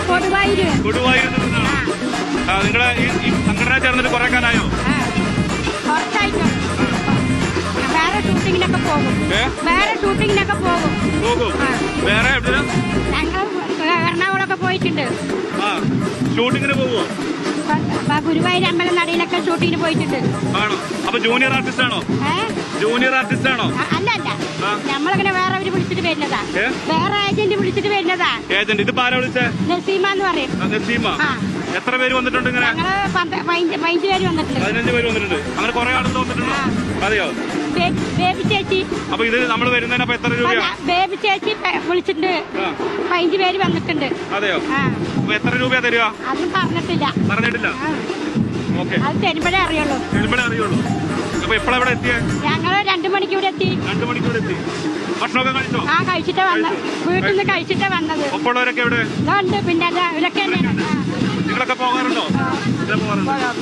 കൊടുവായൂരിൽ നിന്നാണ്. നിങ്ങളെ ഈ സംഘടന ചേർന്നിട്ട് കുറെ കാലമായോ? വേറെ ഷൂട്ടിങ്ങിനൊക്കെ പോകും. വേറെ ഞങ്ങൾ എറണാകുളമൊക്കെ പോയിട്ടുണ്ട്. ഷൂട്ടിങ്ങിന് പോവോ? ഗുരുവായൂർ അമ്പലം നടയിലൊക്കെ ഷൂട്ടിങ്ങിന് പോയിട്ടുണ്ട്. ആണോ? അപ്പൊ ജൂനിയർ ആർട്ടിസ്റ്റ് ആണോ? അല്ല നമ്മളിങ്ങനെ വേറെ വിളിച്ചിട്ട് വരുന്നതാ. വേറെ ഏജന്റ് വിളിച്ചിട്ട് വരുന്നതാ. ഏജന്റ് ഇത് ആരാ വിളിച്ചേ? നസീമ എന്ന് പറയും. നസീമ. എത്ര പേര് വന്നിട്ടുണ്ട്? ഇങ്ങനെ 15 പേര് വന്നിട്ടുണ്ട്. 15 പേര് വന്നിട്ടുണ്ട്. അങ്ങനെ കുറെ ആളുകൾ വന്നിട്ടുണ്ടോ? അതെയോ? ബേബി ചേച്ചി. അപ്പൊ ഇത് നമ്മൾ വരുന്നതിന് അപ്പൊ എത്ര രൂപയാ? ബേബി ചേച്ചി വിളിച്ചിട്ടുണ്ട്. 15 പേര് വന്നിട്ടുണ്ട്. അതെയോ? അപ്പൊ എത്ര രൂപയാ തരിക? അതും പറഞ്ഞിട്ടില്ല. ഓക്കെ. അത് തരുമ്പോഴേ അറിയുള്ളൂ. അപ്പൊ എപ്പോഴാ ഇവിടെ എത്തിയേ? ഞങ്ങള് 2 മണിക്ക് ഇവിടെ എത്തി. 2 മണിക്കൂർ എത്തി. ഭക്ഷണമൊക്കെ കഴിച്ചോ? കഴിച്ചിട്ടാ വന്നത്. വീട്ടിൽ നിന്ന് കഴിച്ചിട്ടാ വന്നത്. ഒപ്പമുള്ളവരൊക്കെ എവിടെ? ഉണ്ട്. പിന്നെ ഇവരൊക്കെ നിങ്ങളൊക്കെ പോകാറുണ്ടോ?